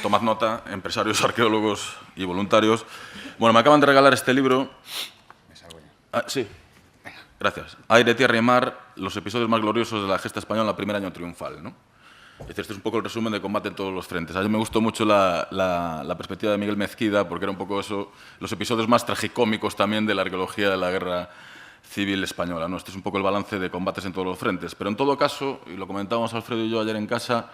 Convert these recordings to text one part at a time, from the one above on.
tomad nota, empresarios, arqueólogos y voluntarios. Bueno, me acaban de regalar este libro. Sí, gracias. Aire, tierra y mar, los episodios más gloriosos de la gesta española en el primer año triunfal, ¿no? Es decir, este es un poco el resumen de combate en todos los frentes. A mí me gustó mucho la perspectiva de Miguel Mezquida, porque era un poco eso, los episodios más tragicómicos también de la arqueología de la guerra civil española, ¿no? Este es un poco el balance de combates en todos los frentes. Pero en todo caso, y lo comentábamos Alfredo y yo ayer en casa,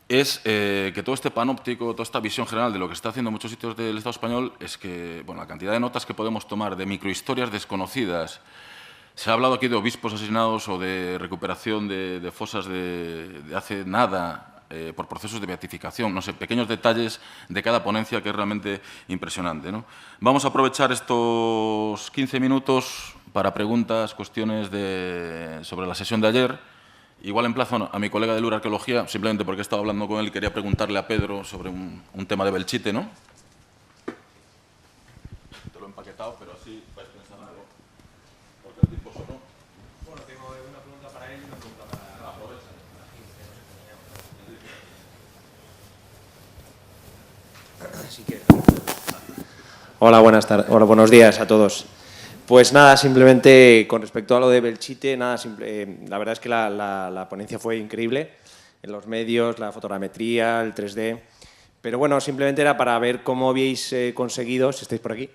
es que todo este panóptico, toda esta visión general de lo que está haciendo en muchos sitios del Estado español es que, bueno, la cantidad de notas que podemos tomar de microhistorias desconocidas. Se ha hablado aquí de obispos asesinados o de recuperación de fosas de hace nada por procesos de beatificación, no sé, pequeños detalles de cada ponencia que es realmente impresionante, ¿no? Vamos a aprovechar estos 15 minutos para preguntas, cuestiones sobre la sesión de ayer. Igual emplazo a mi colega de Lura Arqueología, simplemente porque he estado hablando con él, quería preguntarle a Pedro sobre un tema de Belchite, ¿no? Te lo he empaquetado, pero así vais pensando algo. Porque el tiempo sonó. Bueno, tengo una pregunta para él y una pregunta para... Aprovecha. Si quieres. Hola, buenas tardes. Hola, buenos días a todos. Pues nada, simplemente con respecto a lo de Belchite, nada, la verdad es que la ponencia fue increíble, en los medios, la fotogrametría, el 3D, pero bueno, simplemente era para ver cómo habéis conseguido, si estáis por aquí,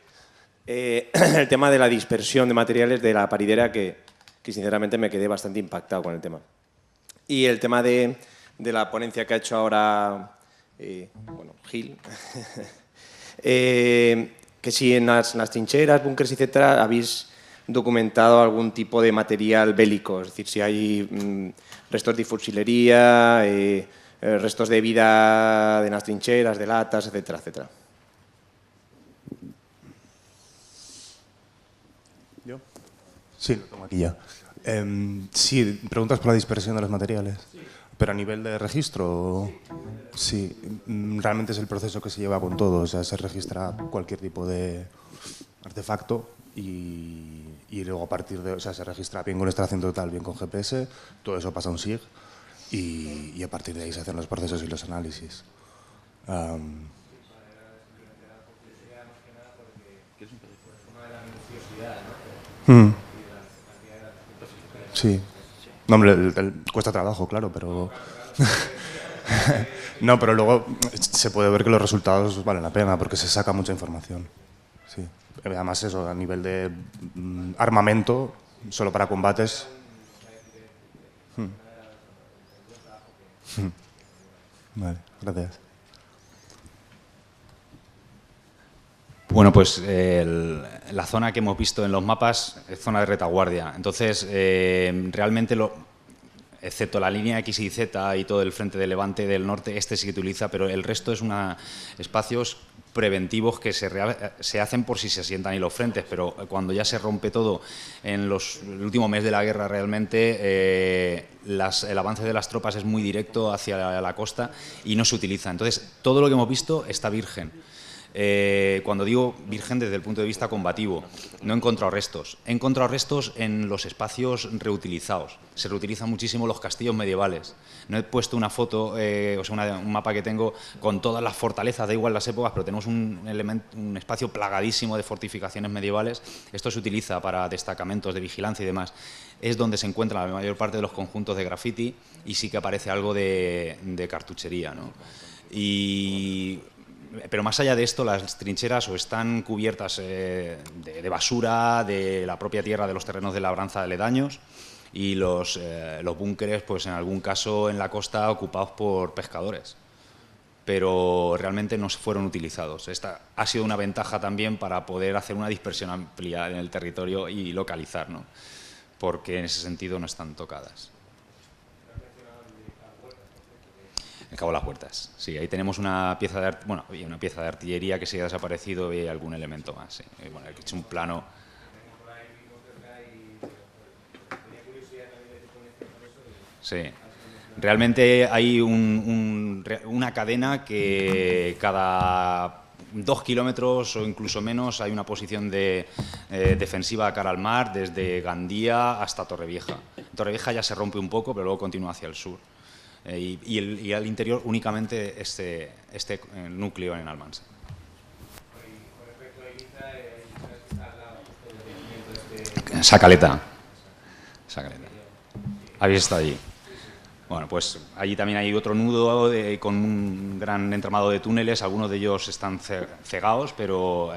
el tema de la dispersión de materiales de la paridera, que sinceramente me quedé bastante impactado con el tema. Y el tema de la ponencia que ha hecho ahora, bueno, Gil, que si en las trincheras, búnkers, etcétera, habéis documentado algún tipo de material bélico, es decir, si hay restos de fusilería, restos de vida de las trincheras, de latas, etcétera, etcétera. ¿Yo? Sí, lo tengo aquí ya. Sí, preguntas por la dispersión de los materiales. Sí. ¿Pero a nivel de registro? Sí, realmente es el proceso que se lleva con todo. O sea, se registra cualquier tipo de artefacto y luego a partir de... O sea, se registra bien con extracción total, bien con GPS. Todo eso pasa a un SIG y a partir de ahí se hacen los procesos y los análisis. Sí. No, hombre, cuesta trabajo, claro, pero... No, pero luego se puede ver que los resultados valen la pena porque se saca mucha información. Sí. Además eso, a nivel de armamento, solo para combates... Vale, gracias. Bueno, pues la zona que hemos visto en los mapas es zona de retaguardia. Entonces, realmente, excepto la línea X y Z y todo el frente de Levante del norte, este sí que se utiliza, pero el resto es espacios preventivos que se hacen por si se asientan ahí los frentes, pero cuando ya se rompe todo en el último mes de la guerra realmente, el avance de las tropas es muy directo hacia la costa y no se utiliza. Entonces, todo lo que hemos visto está virgen. Cuando digo virgen desde el punto de vista combativo, no he encontrado restos. He encontrado restos en los espacios reutilizados. Se reutilizan muchísimo los castillos medievales. No he puesto una foto, o sea, un mapa que tengo con todas las fortalezas, da igual las épocas, pero tenemos un espacio plagadísimo de fortificaciones medievales. Esto se utiliza para destacamentos de vigilancia y demás. Es donde se encuentra la mayor parte de los conjuntos de graffiti y sí que aparece algo de cartuchería, ¿no? Pero más allá de esto, las trincheras o están cubiertas de basura, de la propia tierra de los terrenos de labranza aledaños, y los búnkeres, pues en algún caso en la costa, ocupados por pescadores. Pero realmente no fueron utilizados. Esta ha sido una ventaja también para poder hacer una dispersión amplia en el territorio y localizar, ¿no? Porque en ese sentido no están tocadas. El Cabo de las Huertas, sí, ahí tenemos una pieza de artillería que se ha desaparecido y algún elemento más, sí. Bueno, he hecho un plano. Sí, realmente hay una cadena que cada 2 kilómetros o incluso menos hay una posición defensiva de cara al mar, desde Gandía hasta Torrevieja. Torrevieja ya se rompe un poco, pero luego continúa hacia el sur. y al interior únicamente este núcleo en Almansa. Sacaleta. ¿Habéis estado allí? Bueno, pues allí también hay otro nudo con un gran entramado de túneles. Algunos de ellos están cegados, pero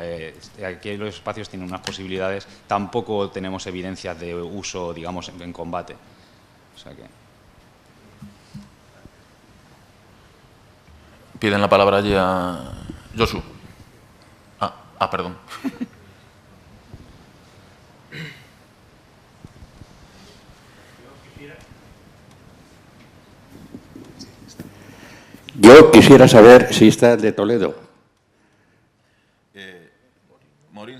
aquí los espacios tienen unas posibilidades. Tampoco tenemos evidencias de uso, digamos, en combate. O sea que... Piden la palabra allí a Josu. Perdón. Yo quisiera saber si está el de Toledo. Morín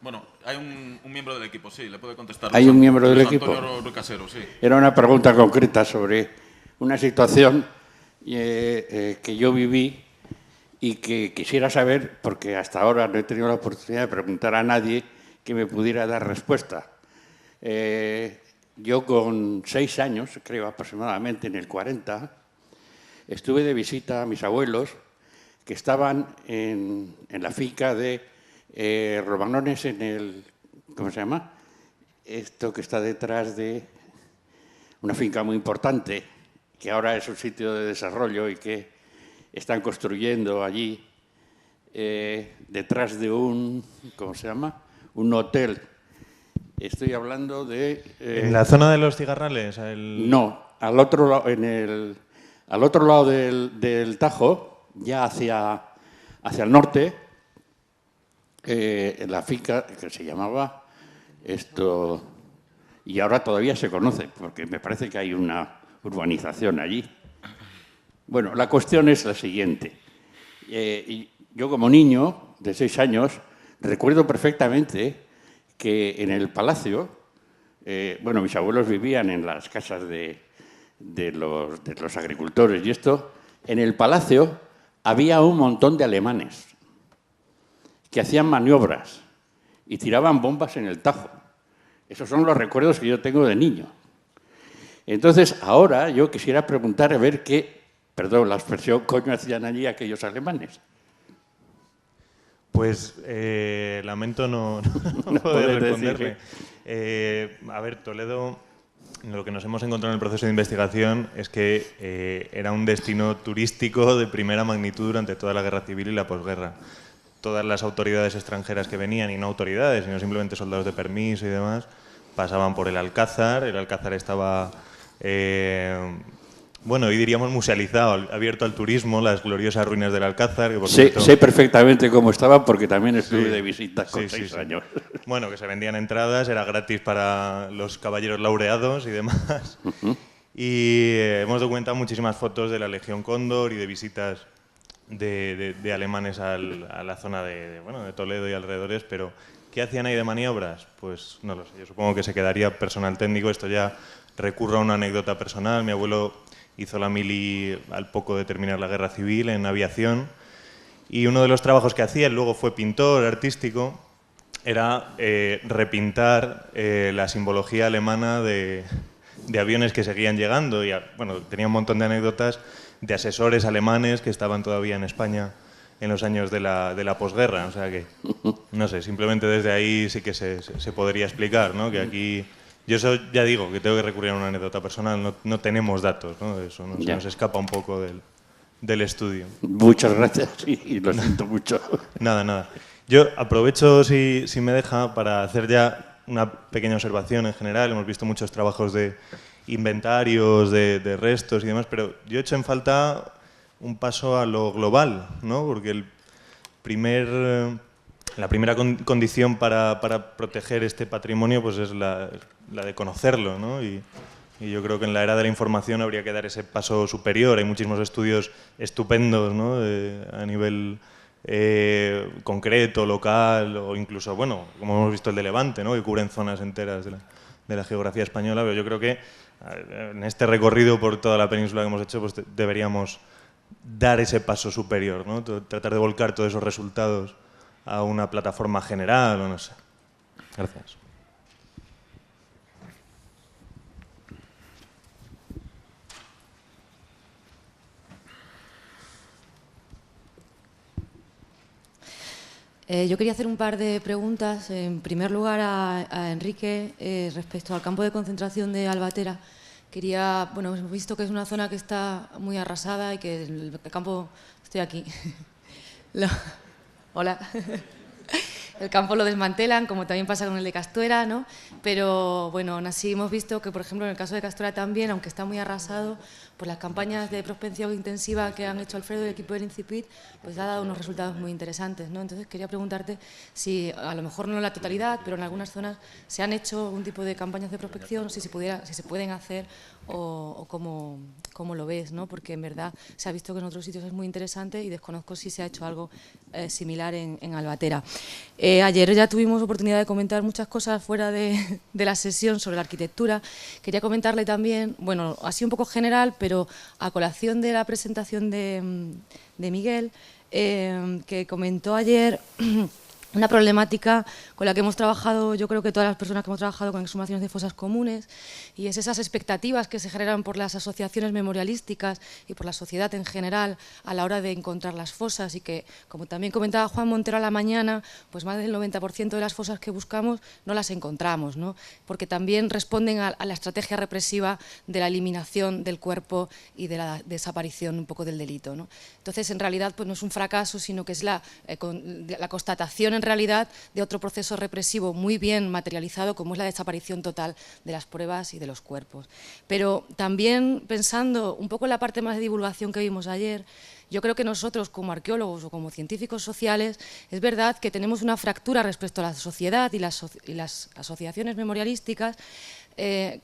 bueno, hay un miembro del equipo, sí, le puede contestar. ¿Hay un miembro del equipo? Antonio Ruicasero, sí. Era una pregunta concreta sobre una situación que yo viví y que quisiera saber, porque hasta ahora no he tenido la oportunidad de preguntar a nadie que me pudiera dar respuesta. Yo con 6 años, creo aproximadamente en el 40, estuve de visita a mis abuelos que estaban en la finca de Romanones, en el... ¿Cómo se llama? Esto que está detrás de una finca muy importante, que ahora es un sitio de desarrollo y que están construyendo allí detrás de un... ¿Cómo se llama? Un hotel. Estoy hablando de... ¿En la zona de los Cigarrales? No, al otro lado, al otro lado del Tajo, ya hacia el norte, en la finca que se llamaba esto, y ahora todavía se conoce, porque me parece que hay una urbanización allí. Bueno, la cuestión es la siguiente. Yo como niño de 6 años recuerdo perfectamente que en el palacio, bueno, mis abuelos vivían en las casas de los agricultores y esto, en el palacio había un montón de alemanes que hacían maniobras y tiraban bombas en el Tajo. Esos son los recuerdos que yo tengo de niño. Entonces, ahora yo quisiera preguntar a ver qué, perdón la expresión, coño hacían allí aquellos alemanes. Pues lamento no poder responderle. A ver, Toledo, lo que nos hemos encontrado en el proceso de investigación es que era un destino turístico de primera magnitud durante toda la guerra civil y la posguerra. Todas las autoridades extranjeras que venían, y no autoridades, sino simplemente soldados de permiso y demás, pasaban por el Alcázar. El Alcázar estaba, bueno, hoy diríamos musealizado, abierto al turismo, las gloriosas ruinas del Alcázar. Que por cierto, sé perfectamente cómo estaba porque también estuve de visita con 6 años. Bueno, que se vendían entradas, era gratis para los caballeros laureados y demás. Y hemos documentado muchísimas fotos de la Legión Cóndor y de visitas de alemanes a la zona de Toledo y alrededores, pero ¿qué hacían ahí de maniobras? Pues no lo sé, yo supongo que se quedaría personal técnico. Esto ya recurre a una anécdota personal. Mi abuelo hizo la mili al poco de terminar la guerra civil en aviación, y uno de los trabajos que hacía, él luego fue pintor artístico, era repintar la simbología alemana de aviones que seguían llegando. Y bueno, tenía un montón de anécdotas de asesores alemanes que estaban todavía en España en los años de la posguerra. O sea que, no sé, simplemente desde ahí sí que se podría explicar, ¿no? Que aquí, yo eso ya digo, que tengo que recurrir a una anécdota personal, no tenemos datos, ¿no? Eso se nos escapa un poco del estudio. Muchas gracias y lo siento mucho. Nada. Yo aprovecho, si me deja, para hacer ya una pequeña observación en general. Hemos visto muchos trabajos de inventarios, de restos y demás, pero yo he hecho en falta un paso a lo global, ¿no? Porque la primera condición para proteger este patrimonio pues es la de conocerlo, ¿no? Y yo creo que en la era de la información habría que dar ese paso superior. Hay muchísimos estudios estupendos, ¿no? A nivel concreto, local, o incluso, bueno, como hemos visto el de Levante, ¿no? Que cubren zonas enteras de la geografía española. Pero yo creo que en este recorrido por toda la península que hemos hecho, pues deberíamos dar ese paso superior, ¿no? Tratar de volcar todos esos resultados a una plataforma general, o no sé. Gracias. Yo quería hacer un par de preguntas. En primer lugar, a Enrique, respecto al campo de concentración de Albatera. Bueno, hemos visto que es una zona que está muy arrasada y que el campo... Estoy aquí. Hola. El campo lo desmantelan, como también pasa con el de Castuera, ¿no? Pero, bueno, aún así hemos visto que, por ejemplo, en el caso de Castuera también, aunque está muy arrasado, pues las campañas de prospección intensiva que han hecho Alfredo y el equipo del INCIPIT, pues ha dado unos resultados muy interesantes, ¿no? Entonces, quería preguntarte si, a lo mejor no en la totalidad, pero en algunas zonas, se han hecho algún tipo de campañas de prospección, si se pueden hacer o cómo lo ves, ¿no? Porque en verdad se ha visto que en otros sitios es muy interesante y desconozco si se ha hecho algo similar en Albatera. Ayer ya tuvimos oportunidad de comentar muchas cosas fuera de la sesión sobre la arquitectura. Quería comentarle también, bueno, así un poco general, pero a colación de la presentación de Miguel, que comentó ayer una problemática con la que hemos trabajado, yo creo que todas las personas que hemos trabajado con exhumaciones de fosas comunes, y es esas expectativas que se generan por las asociaciones memorialísticas y por la sociedad en general a la hora de encontrar las fosas, y que, como también comentaba Juan Montero a la mañana, pues más del 90% de las fosas que buscamos no las encontramos, ¿no? Porque también responden a la estrategia represiva de la eliminación del cuerpo y de la desaparición un poco del delito, ¿no? Entonces, en realidad, pues no es un fracaso, sino que es la constatación en realidad de otro proceso represivo muy bien materializado, como es la desaparición total de las pruebas y de los cuerpos. Pero también pensando un poco en la parte más de divulgación que vimos ayer, yo creo que nosotros como arqueólogos o como científicos sociales, es verdad que tenemos una fractura respecto a la sociedad y las asociaciones memorialísticas, que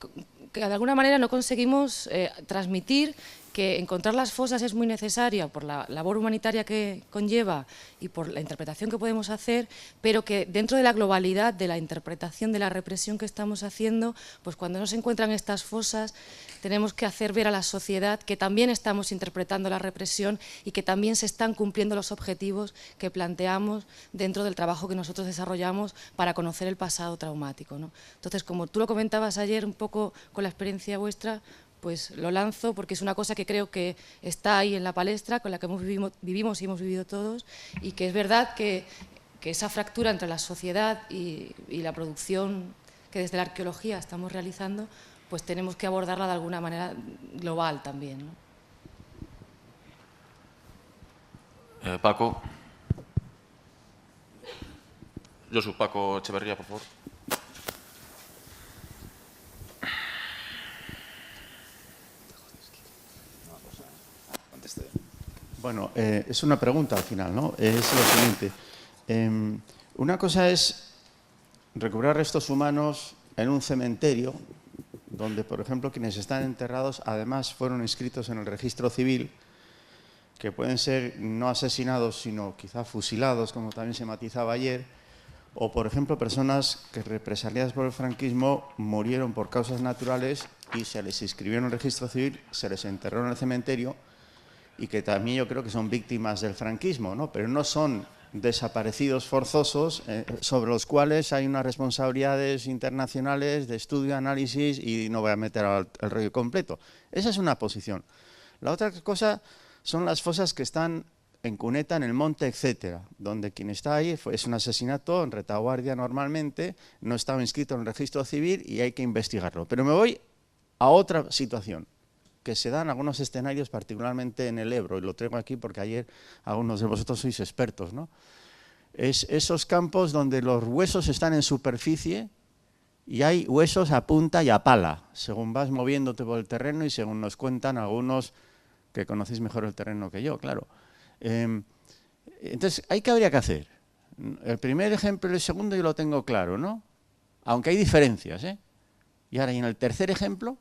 de alguna manera no conseguimos transmitir que encontrar las fosas es muy necesaria por la labor humanitaria que conlleva y por la interpretación que podemos hacer, pero que dentro de la globalidad de la interpretación de la represión que estamos haciendo, pues cuando no se encuentran estas fosas tenemos que hacer ver a la sociedad que también estamos interpretando la represión y que también se están cumpliendo los objetivos que planteamos dentro del trabajo que nosotros desarrollamos para conocer el pasado traumático, ¿no? Entonces, como tú lo comentabas ayer un poco con la experiencia vuestra, pues lo lanzo porque es una cosa que creo que está ahí en la palestra, con la que vivimos y hemos vivido todos, y que es verdad que esa fractura entre la sociedad y la producción que desde la arqueología estamos realizando, pues tenemos que abordarla de alguna manera global también, ¿no? Paco. Josu, Paco Echeverría, por favor. Bueno, es una pregunta al final, ¿no? Es lo siguiente. Una cosa es recuperar restos humanos en un cementerio donde, por ejemplo, quienes están enterrados además fueron inscritos en el registro civil, que pueden ser no asesinados, sino quizá fusilados, como también se matizaba ayer, o, por ejemplo, personas que represaliadas por el franquismo murieron por causas naturales y se les inscribió en el registro civil, se les enterró en el cementerio, y que también yo creo que son víctimas del franquismo, ¿no? Pero no son desaparecidos forzosos sobre los cuales hay unas responsabilidades internacionales de estudio, análisis, y no voy a meter el rollo completo. Esa es una posición. La otra cosa son las fosas que están en cuneta, en el monte, etcétera, donde quien está ahí es un asesinato en retaguardia normalmente, no estaba inscrito en el registro civil y hay que investigarlo. Pero me voy a otra situación que se dan algunos escenarios, particularmente en el Ebro, y lo traigo aquí porque ayer algunos de vosotros sois expertos, ¿no? Es esos campos donde los huesos están en superficie y hay huesos a punta y a pala, según vas moviéndote por el terreno y según nos cuentan algunos que conocéis mejor el terreno que yo, claro. Entonces, ¿qué habría que hacer? El primer ejemplo y el segundo yo lo tengo claro, ¿no? Aunque hay diferencias, ¿eh? Y ahora, y en el tercer ejemplo,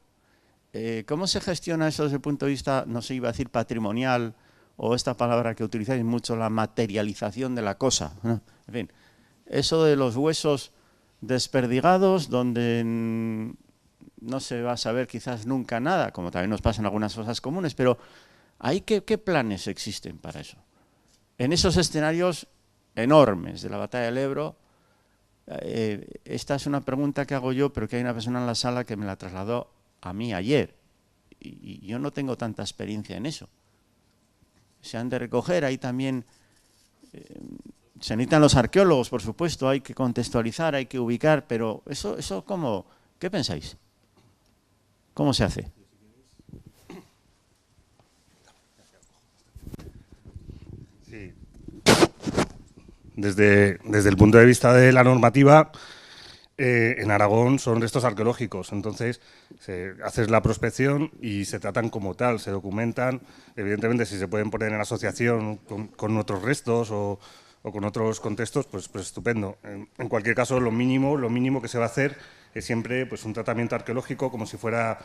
¿cómo se gestiona eso desde el punto de vista, no sé, iba a decir patrimonial, o esta palabra que utilizáis mucho, la materialización de la cosa, ¿no? En fin, eso de los huesos desperdigados, donde no se va a saber quizás nunca nada, como también nos pasa en algunas fosas comunes, pero ¿qué planes existen para eso? En esos escenarios enormes de la batalla del Ebro, esta es una pregunta que hago yo, pero que hay una persona en la sala que me la trasladó a mí ayer, y yo no tengo tanta experiencia en eso. Se han de recoger ahí también Se necesitan los arqueólogos, por supuesto, hay que contextualizar, hay que ubicar, pero eso ¿cómo? ¿Qué pensáis? ¿Cómo se hace? Sí. Desde el punto de vista de la normativa, en Aragón son restos arqueológicos, entonces haces la prospección y se tratan como tal, se documentan. Evidentemente, si se pueden poner en asociación con otros restos o con otros contextos, pues estupendo. En cualquier caso, lo mínimo que se va a hacer es siempre pues, un tratamiento arqueológico como si fuera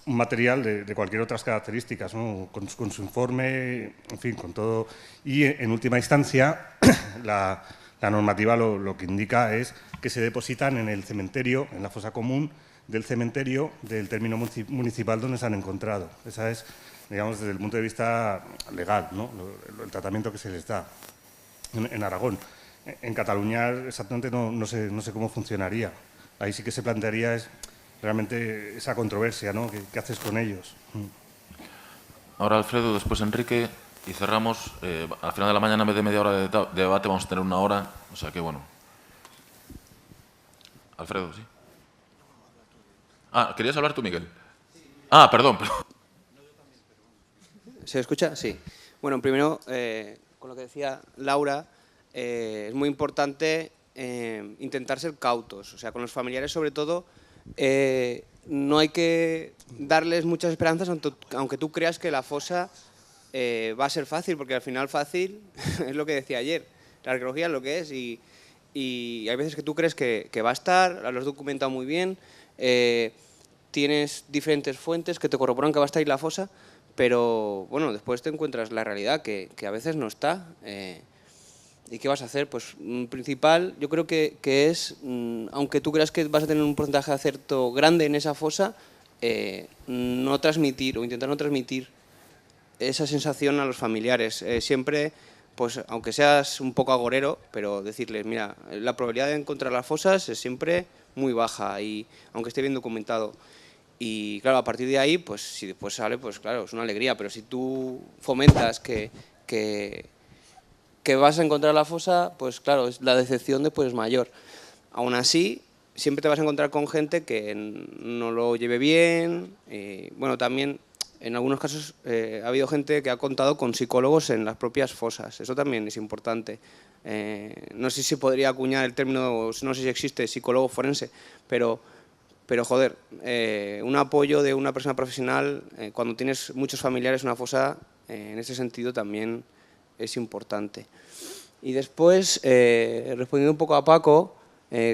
un material de cualquier otras características, ¿no? Con su informe, en fin, con todo. Y en última instancia, la normativa lo que indica es que se depositan en el cementerio, en la fosa común del cementerio del término municipal donde se han encontrado. Esa es, digamos, desde el punto de vista legal, ¿no? El tratamiento que se les da en Aragón. En Cataluña exactamente no sé cómo funcionaría. Ahí sí que se plantearía realmente esa controversia, ¿no? ¿Qué haces con ellos? Ahora Alfredo, después Enrique y cerramos. Al final de la mañana, en vez de media hora de debate, vamos a tener 1 hora. O sea que, bueno. Alfredo, ¿sí? Ah, ¿querías hablar tú, Miguel? Ah, perdón. ¿Se escucha? Sí. Bueno, primero, con lo que decía Laura, es muy importante intentar ser cautos. O sea, con los familiares, sobre todo, no hay que darles muchas esperanzas, aunque tú creas que la fosa va a ser fácil, porque al final fácil es lo que decía ayer. La arqueología es lo que es y hay veces que tú crees que va a estar, lo has documentado muy bien, tienes diferentes fuentes que te corroboran que va a estar ahí la fosa, pero bueno, después te encuentras la realidad que a veces no está. ¿Y qué vas a hacer? Pues principal, yo creo que es, aunque tú creas que vas a tener un porcentaje de acierto grande en esa fosa, no transmitir o intentar no transmitir esa sensación a los familiares. Siempre, pues aunque seas un poco agorero, pero decirles, mira, la probabilidad de encontrar las fosas es siempre muy baja, y aunque esté bien documentado. Y claro, a partir de ahí, pues si después sale, pues claro, es una alegría, pero si tú fomentas que vas a encontrar la fosa, pues claro, la decepción después es mayor. Aún así, siempre te vas a encontrar con gente que no lo lleve bien. Bueno, también en algunos casos ha habido gente que ha contado con psicólogos en las propias fosas. Eso también es importante. No sé si podría acuñar el término, no sé si existe psicólogo forense, pero joder, un apoyo de una persona profesional cuando tienes muchos familiares en una fosa, en ese sentido también es importante. Y después, respondiendo un poco a Paco,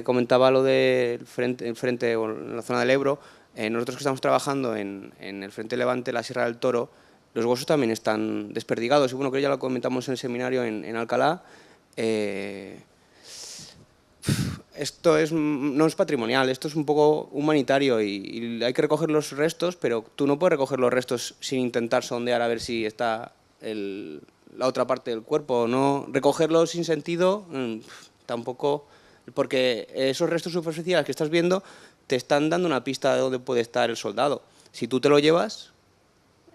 comentaba lo del frente o en la zona del Ebro. Nosotros que estamos trabajando en el frente Levante, la Sierra del Toro, los huesos también están desperdigados. Y bueno, creo que ya lo comentamos en el seminario en Alcalá. Esto no es patrimonial, esto es un poco humanitario y hay que recoger los restos, pero tú no puedes recoger los restos sin intentar sondear a ver si está la otra parte del cuerpo. No recogerlos sin sentido, tampoco, porque esos restos superficiales que estás viendo te están dando una pista de dónde puede estar el soldado. Si tú te lo llevas,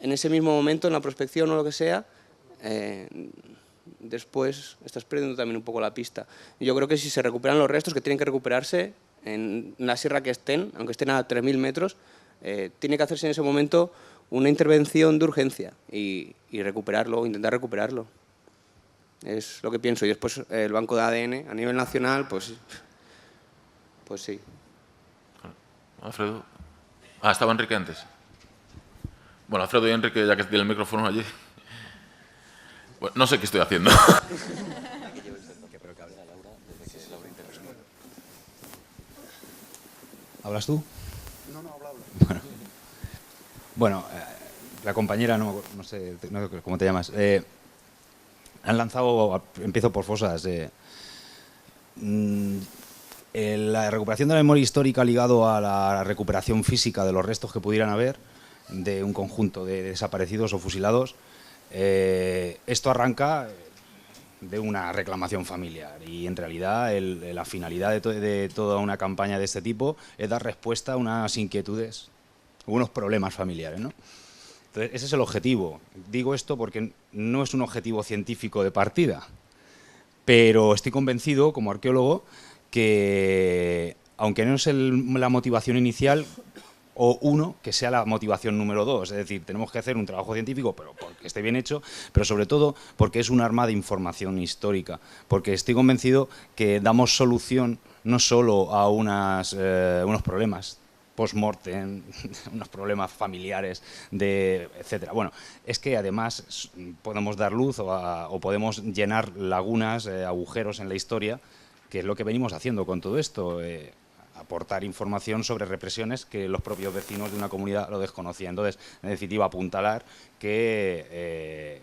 en ese mismo momento, en la prospección o lo que sea, después estás perdiendo también un poco la pista. Yo creo que si se recuperan los restos, que tienen que recuperarse en la sierra que estén, aunque estén a 3.000 metros, tiene que hacerse en ese momento una intervención de urgencia y recuperarlo, intentar recuperarlo. Es lo que pienso. Y después el banco de ADN a nivel nacional, pues sí. Alfredo. Ah, estaba Enrique antes. Bueno, Alfredo y Enrique, ya que tiene el micrófono allí. Bueno, no sé qué estoy haciendo. ¿Hablas tú? No, habla. Bueno, la compañera, no sé cómo te llamas, han lanzado, empiezo por fosas, la recuperación de la memoria histórica ligado a la recuperación física de los restos que pudieran haber de un conjunto de desaparecidos o fusilados. Esto arranca de una reclamación familiar y en realidad la finalidad de toda una campaña de este tipo es dar respuesta a unas inquietudes, unos problemas familiares, ¿no? Entonces, ese es el objetivo. Digo esto porque no es un objetivo científico de partida, Pero estoy convencido, como arqueólogo, que aunque no es la motivación inicial, que sea la motivación número 2. Es decir, tenemos que hacer un trabajo científico, pero porque esté bien hecho, pero sobre todo porque es un arma de información histórica. Porque estoy convencido que damos solución no solo a unos problemas post-mortem, unos problemas familiares, etcétera. Bueno, es que además podemos dar luz o podemos llenar lagunas, agujeros en la historia, que es lo que venimos haciendo con todo esto. Aportar información sobre represiones que los propios vecinos de una comunidad lo desconocían. Entonces, en definitiva, apuntalar que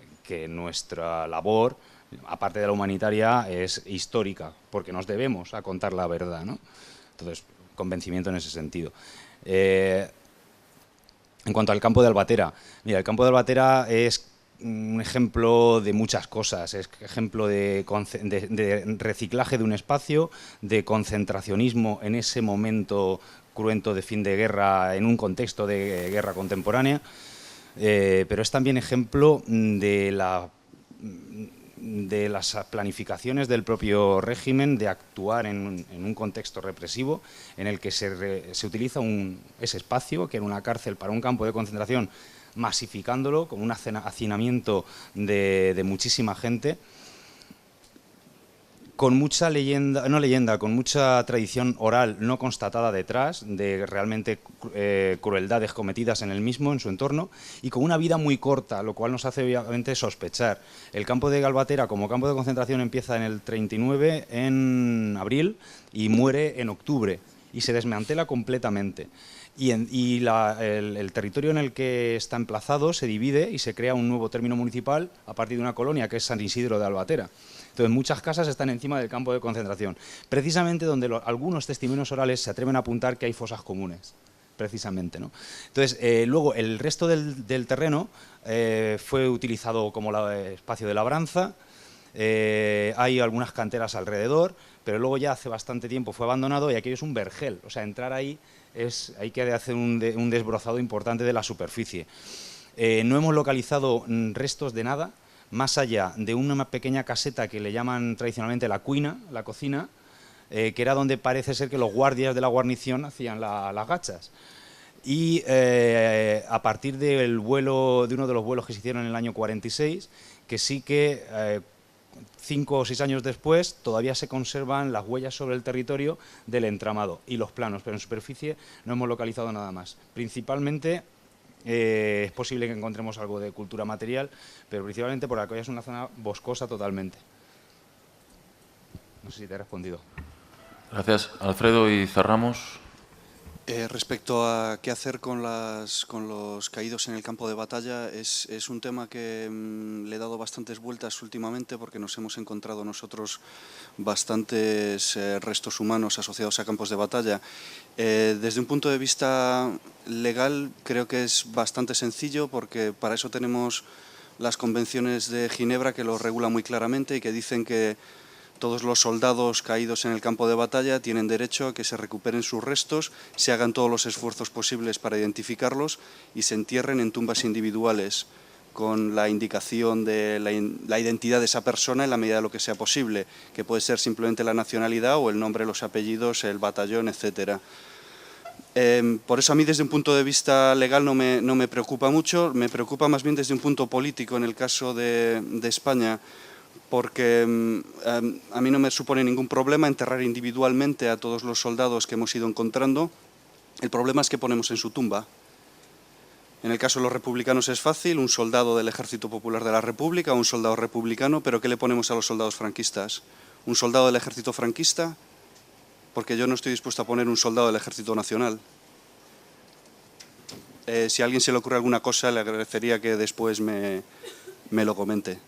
nuestra labor, aparte de la humanitaria, es histórica, porque nos debemos a contar la verdad, ¿no? Entonces, convencimiento en ese sentido. En cuanto al campo de Albatera, mira, el campo de Albatera es un ejemplo de muchas cosas, es ejemplo de reciclaje de un espacio, de concentracionismo en ese momento cruento de fin de guerra, en un contexto de guerra contemporánea, pero es también ejemplo de las planificaciones del propio régimen de actuar en un contexto represivo en el que se utiliza ese espacio, que era una cárcel para un campo de concentración, masificándolo con un hacinamiento de muchísima gente, con mucha con mucha tradición oral no constatada detrás, de realmente crueldades cometidas en el mismo, en su entorno, y con una vida muy corta, lo cual nos hace obviamente sospechar. El campo de Albatera como campo de concentración empieza en el 39, en abril, y muere en octubre, y se desmantela completamente. Y el territorio en el que está emplazado se divide y se crea un nuevo término municipal a partir de una colonia que es San Isidro de Albatera. Entonces, muchas casas están encima del campo de concentración, precisamente donde algunos testimonios orales se atreven a apuntar que hay fosas comunes, precisamente, ¿no? Entonces, luego el resto del terreno fue utilizado como espacio de labranza. Hay algunas canteras alrededor, pero luego ya hace bastante tiempo fue abandonado y aquello es un vergel. O sea, entrar ahí hay que hacer un desbrozado importante de la superficie. No hemos localizado restos de nada, más allá de una pequeña caseta que le llaman tradicionalmente la cuina, la cocina, que era donde parece ser que los guardias de la guarnición hacían las gachas. Y a partir de uno de los vuelos que se hicieron en el año 46, que sí que 5 o 6 años después todavía se conservan las huellas sobre el territorio del entramado y los planos, pero en superficie no hemos localizado nada más. Principalmente es posible que encontremos algo de cultura material, pero principalmente por acá es una zona boscosa totalmente. No sé si te he respondido. Gracias, Alfredo, y cerramos. Respecto a qué hacer con los caídos en el campo de batalla, es un tema que le he dado bastantes vueltas últimamente, porque nos hemos encontrado nosotros bastantes restos humanos asociados a campos de batalla. Desde un punto de vista legal creo que es bastante sencillo, porque para eso tenemos las convenciones de Ginebra que lo regulan muy claramente y que dicen que todos los soldados caídos en el campo de batalla tienen derecho a que se recuperen sus restos, se hagan todos los esfuerzos posibles para identificarlos y se entierren en tumbas individuales con la indicación de la identidad de esa persona en la medida de lo que sea posible, que puede ser simplemente la nacionalidad o el nombre, los apellidos, el batallón, etc. Por eso a mí desde un punto de vista legal no me preocupa mucho, me preocupa más bien desde un punto político en el caso de España, porque a mí no me supone ningún problema enterrar individualmente a todos los soldados que hemos ido encontrando. El problema es que ponemos en su tumba. En el caso de los republicanos es fácil, un soldado del Ejército Popular de la República, un soldado republicano, pero ¿qué le ponemos a los soldados franquistas? ¿Un soldado del Ejército franquista? Porque yo no estoy dispuesto a poner un soldado del Ejército Nacional. Si a alguien se le ocurre alguna cosa, le agradecería que después me lo comente.